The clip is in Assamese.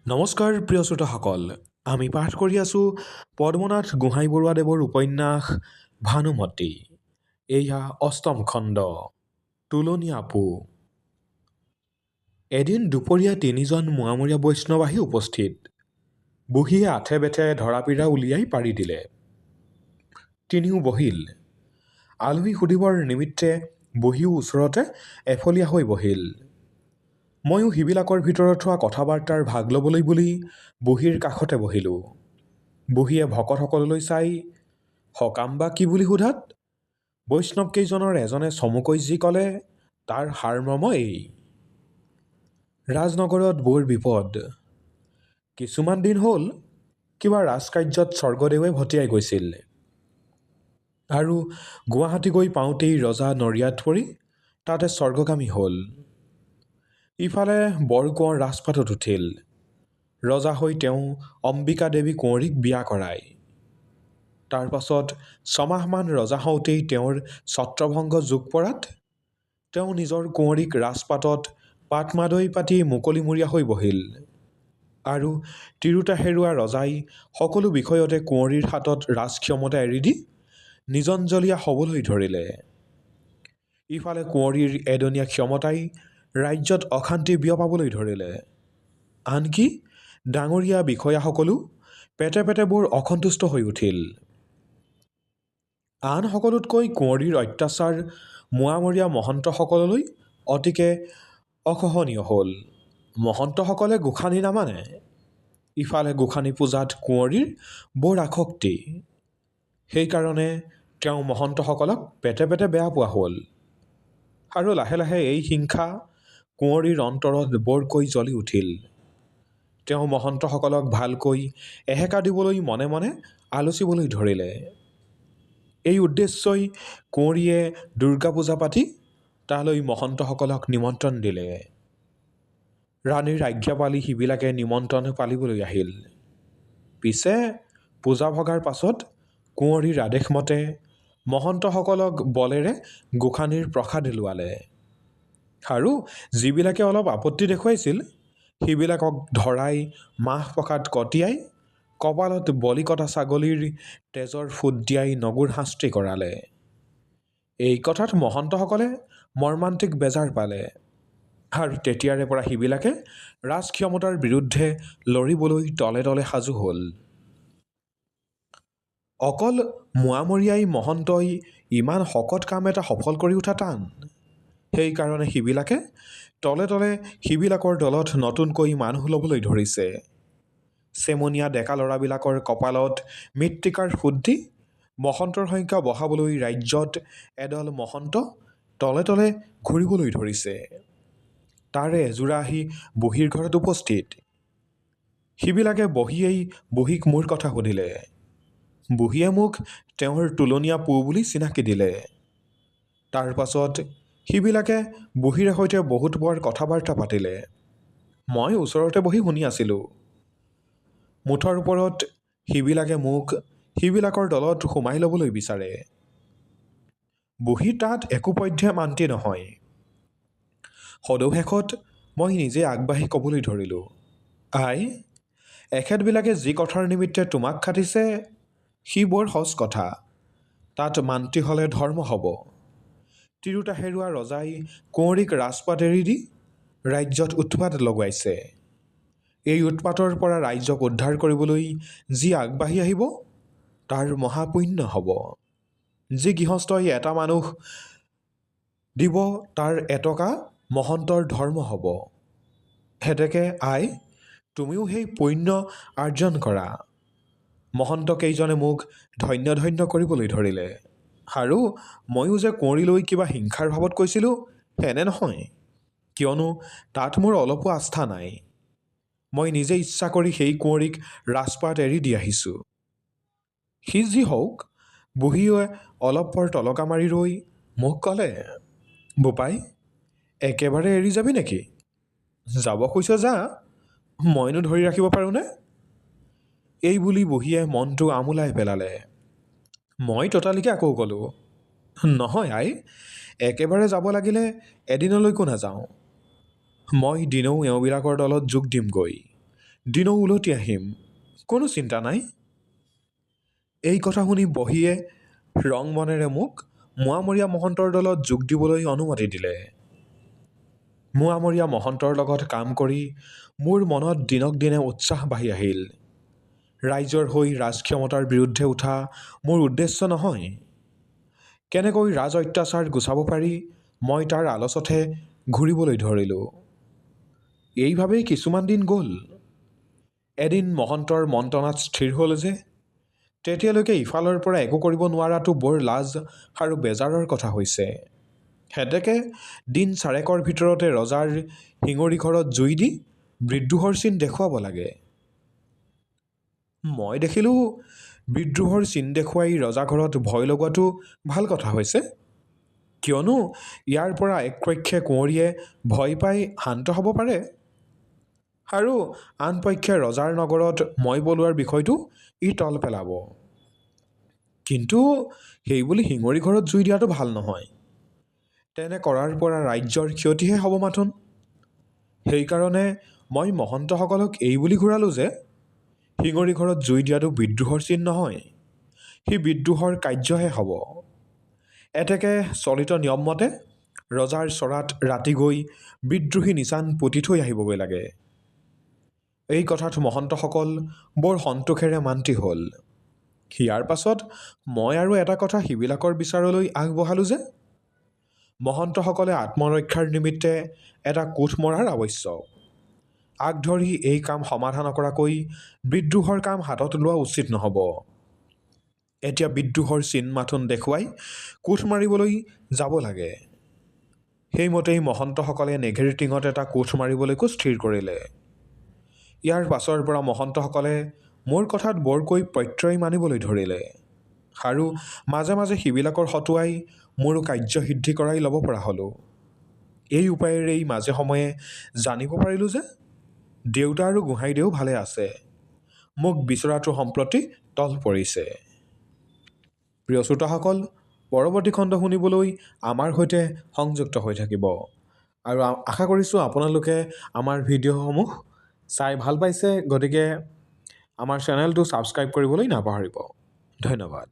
নমস্কাৰ প্ৰিয় শ্ৰোতাসকল, আমি পাঠ কৰি আছোঁ পদ্মনাথ গোহাঁই বৰুৱাদেৱৰ উপন্যাস ভানুমতী। এয়া অষ্টম খণ্ড, তুলনী আপু। এদিন দুপৰীয়া তিনিজন মোৱামৰীয়া বৈষ্ণৱ আহি উপস্থিত। বুঢ়ীয়ে আঠে বেঠে ধৰাপীৰা উলিয়াই পাৰি দিলে। তিনিও বহিল। আলহী সুধিবৰ নিমিত্তে বুঢ়ীও ওচৰতে এফলীয়া হৈ বহিল। ময়ো সিবিলাকৰ ভিতৰত হোৱা কথা বাৰ্তাৰ ভাগ ল'বলৈ বুলি বুঢ়ীৰ কাষতে বহিলোঁ। বুঢ়ীয়ে ভকতসকললৈ চাই সকাম বা কি বুলি সোধাত বৈষ্ণৱকেইজনৰ এজনে চমুকৈ যি ক'লে তাৰ সাৰমৰ্ম এই: ৰাজনগৰত বৰ বিপদ। কিছুমান দিন হ'ল কিবা ৰাজকাৰ্যত স্বৰ্গদেৱে ভটিয়াই গৈছিল আৰু গুৱাহাটী গৈ পাওঁতেই ৰজা নৰিয়াত পৰি তাতে স্বৰ্গগামী হ'ল। ইফালে বৰকোঁৱৰ ৰাজপাটত উঠিল। ৰজা হৈ তেওঁ অম্বিকা দেৱী কুঁৱৰীক বিয়া কৰায়। তাৰ পাছত ছমাহমান ৰজা হওঁতেই তেওঁৰ ছত্ৰভংগ যোগ পৰাত তেওঁ নিজৰ কুঁৱৰীক ৰাজপাটত পাটমাদৈ পাতি মুকলিমূৰীয়া হৈ বহিল আৰু তিৰোতা হেৰুৱা ৰজাই সকলো বিষয়তে কুঁৱৰীৰ হাতত ৰাজক্ষমতা এৰি দি নিজঞ্জলীয়া হ'বলৈ ধৰিলে। ইফালে কুঁৱৰীৰ এদনীয়া ক্ষমতাই ৰাজ্যত অশান্তি বিয়পাবলৈ ধৰিলে। আনকি ডাঙৰীয়া বিষয়াসকলো পেটে পেটে বৰ অসন্তুষ্ট হৈ উঠিল। আন সকলোতকৈ কুঁৱৰীৰ অত্যাচাৰ মোৱামৰীয়া মহন্তসকললৈ অতিকে অসহনীয় হ'ল। মহন্তসকলে গোসানী নামানে। ইফালে গোসানী পূজাত কুঁৱৰীৰ বৰ আসক্তি। সেইকাৰণে তেওঁ মহন্তসকলক পেটে পেটে বেয়া পোৱা হ'ল আৰু লাহে লাহে এই হিংসা কুঁৱৰীৰ অন্তৰত বৰকৈ জ্বলি উঠিল। তেওঁ মহন্তসকলক ভালকৈ এসেকা দিবলৈ মনে মনে আলোচিবলৈ ধৰিলে। এই উদ্দেশ্যই কুঁৱৰীয়ে দুৰ্গা পূজা পাতি তালৈ মহন্তসকলক নিমন্ত্ৰণ দিলে। ৰাণীৰ আজ্ঞা পালি সিবিলাকে নিমন্ত্ৰণ পালিবলৈ আহিল। পিছে পূজা ভগাৰ পাছত কুঁৱৰীৰ আদেশমতে মহন্তসকলক বলেৰে গোসানীৰ প্ৰসাদ লোৱালে আৰু যিবিলাকে অলপ আপত্তি দেখুৱাইছিল সিবিলাকক ধৰাই মাহ প্ৰসাদ কটিয়াই কপালত বলি কটা ছাগলীৰ তেজৰ ফুট দিয়াই নগুৰ শাস্তি কৰালে। এই কথাত মহন্তসকলে মৰ্মান্তিক বেজাৰ পালে আৰু তেতিয়াৰে পৰা সিবিলাকে ৰাজক্ষমতাৰ বিৰুদ্ধে লৰিবলৈ তলে তলে সাজু হ'ল। অকল মোৱামৰীয়াই মহন্তই ইমান শকত কাম এটা সফল কৰি উঠা টান। সেইকাৰণে সিবিলাকে তলে তলে সিবিলাকৰ দলত নতুনকৈ মানুহ ল'বলৈ ধৰিছে। চেমনীয়া ডেকা ল'ৰাবিলাকৰ কপালত মৃত্তিকাৰ ফুট দি মহন্তৰ সংখ্যা বঢ়াবলৈ ৰাজ্যত এদল মহন্ত তলে তলে ঘূৰিবলৈ ধৰিছে। তাৰে এযোৰা আহি বুঢ়ীৰ ঘৰত উপস্থিত। সিবিলাকে বহিয়েই বুঢ়ীক মোৰ কথা সুধিলে। বুঢ়ীয়ে মোক তেওঁৰ তুলনী আপু বুলি চিনাকি দিলে। তাৰ পাছত সিবিলাকে বুঢ়ীৰে সৈতে বহুত পৰ কথা বাৰ্তা পাতিলে। মই ওচৰতে বহি শুনি আছিলোঁ। মুঠৰ ওপৰত সিবিলাকে মোক সিবিলাকৰ দলত সোমাই ল'বলৈ বিচাৰে। বুঢ়ী তাত একো পধ্যে মান্তি নহয়। সদৌ শেষত মই নিজে আগবাঢ়ি ক'বলৈ ধৰিলোঁ, আই, এখেতবিলাকে যি কথাৰ নিমিত্তে তোমাক খাটিছে সি বৰ সজ কথা। তাত মান্তি হ'লে ধৰ্ম হ'ব। তিৰোতা হেৰুৱা ৰজাই কুঁৱৰীক ৰাজপাট এৰি দি ৰাজ্যত উৎপাত লগাইছে। এই উৎপাতৰ পৰা ৰাইজক উদ্ধাৰ কৰিবলৈ যি আগবাঢ়ি আহিব তাৰ মহাপুণ্য হ'ব। যি গৃহস্থই এটা মানুহ দিব তাৰ এটকা মহন্তৰ ধৰ্ম হ'ব। হেতেকে আই, তুমিও সেই পুণ্য আৰ্জন কৰা। মহন্তকেইজনে মোক ধন্য ধন্য কৰিবলৈ ধৰিলে আৰু ময়ো যে কুঁৱৰীলৈ কিবা হিংসাৰ ভাৱত কৈছিলোঁ এনে নহয়, কিয়নো তাত মোৰ অলপো আস্থা নাই। মই নিজে ইচ্ছা কৰি সেই কুঁৱৰীক ৰাজপাট এৰি দি আহিছোঁ। সি যি হওক, বুঢ়ীয়ে অলপ পৰ তলকা মাৰি ৰৈ মোক ক'লে, বোপাই, একেবাৰে এৰি যাবি নেকি? যাব খুজিছ যা, মইনো ধৰি ৰাখিব পাৰোঁনে? এই বুলি বুঢ়ীয়ে মনটো আমোলাই পেলালে। মই ততালিকে আকৌ ক'লোঁ, নহয় আই, একেবাৰে যাব লাগিলে এদিনলৈকো নাযাওঁ। মই দিনৌ এওঁবিলাকৰ দলত যোগ দিমগৈ। দিনো উলটি আহিম, কোনো চিন্তা নাই। এই কথা শুনি বহীয়ে ৰং মনেৰে মোক মোৱামৰীয়া মহন্তৰ দলত যোগ দিবলৈ অনুমতি দিলে। মোৱামৰীয়া মহন্তৰ লগত কাম কৰি মোৰ মনত দিনক দিনে উৎসাহ বাঢ়ি আহিল। ৰাইজৰ হৈ ৰাজ ক্ষমতাৰ বিৰুদ্ধে উঠা মোৰ উদ্দেশ্য নহয়। কেনেকৈ ৰাজ অত্যাচাৰ গুচাব পাৰি মই তাৰ আলচতহে ঘূৰিবলৈ ধৰিলোঁ। এইভাৱেই কিছুমান দিন গ'ল। এদিন মহন্তৰ মন্ত্ৰণাত স্থিৰ হ'ল যে তেতিয়ালৈকে ইফালৰ পৰা একো কৰিব নোৱাৰাটো বৰ লাজ আৰু বেজাৰৰ কথা হৈছে। হেতেকে দিন 4 ভিতৰতে ৰজাৰ শিঙৰি ঘৰত জুই দি বিদ্ৰোহৰ চিন দেখুৱাব লাগে। মই দেখিলোঁ বিদ্ৰোহৰ চিন দেখুৱাই ৰজাঘৰত ভয় লগোৱাটো ভাল কথা হৈছে, কিয়নো ইয়াৰ পৰা একপক্ষে কুঁৱৰীয়ে ভয় পাই শান্ত হ'ব পাৰে আৰু আন পক্ষে ৰজাৰ নগৰত মই বলোৱাৰ বিষয়টো ই তল পেলাব। কিন্তু সেইবুলি শিঙৰি ঘৰত জুই দিয়াটো ভাল নহয়। তেনে কৰাৰ পৰা ৰাজ্যৰ ক্ষতিহে হ'ব মাথোন। সেইকাৰণে মই মহন্তসকলক এই বুলি ঘূৰালোঁ যে শিঙৰি ঘৰত জুই দিয়াটো বিদ্ৰোহৰ চিন নহয়, সি বিদ্ৰোহৰ কাৰ্যহে হ'ব। এতেকে চলিত নিয়ম মতে ৰজাৰ চৰাত ৰাতি গৈ বিদ্ৰোহী নিচান পুতি থৈ আহিবগৈ লাগে। এই কথাত মহন্তসকল বৰ সন্তোষেৰে মান্তি হ'ল। ইয়াৰ পাছত মই আৰু এটা কথা সিবিলাকৰ বিচাৰলৈ আগবঢ়ালোঁ যে মহন্তসকলে আত্মৰক্ষাৰ নিমিত্তে এটা কোঠ মৰাৰ আৱশ্যক। আগ ধৰি এই কাম সমাধা নকৰাকৈ বিদ্ৰোহৰ কাম হাতত লোৱা উচিত নহ'ব। এতিয়া বিদ্ৰোহৰ চিন মাথোন দেখুৱাই কোঠ মাৰিবলৈ যাব লাগে। সেইমতেই মহন্তসকলে নেঘেৰি টিঙত এটা কোঠ মাৰিবলৈকো স্থিৰ কৰিলে। ইয়াৰ পাছৰ পৰা মহন্তসকলে মোৰ কথাত বৰকৈ প্ৰত্যয় মানিবলৈ ধৰিলে আৰু মাজে মাজে সিবিলাকৰ হতুৱাই মোৰো কাৰ্যসিদ্ধি কৰাই ল'ব পৰা হ'লোঁ। এই উপায়েৰেই মাজে সময়ে জানিব পাৰিলোঁ যে দেউতা আৰু গোহাঁইদেউ ভালে আছে। মোক বিচৰাটো সম্প্ৰতি তল পৰিছে। প্ৰিয় শ্ৰোতাসকল, পৰৱৰ্তী খণ্ড শুনিবলৈ আমাৰ সৈতে সংযুক্ত হৈ থাকিব আৰু আশা কৰিছোঁ আপোনালোকে আমাৰ ভিডিঅ'সমূহ চাই ভাল পাইছে, গতিকে আমাৰ চেনেলটো ছাবস্ক্ৰাইব কৰিবলৈ নাপাহৰিব। ধন্যবাদ।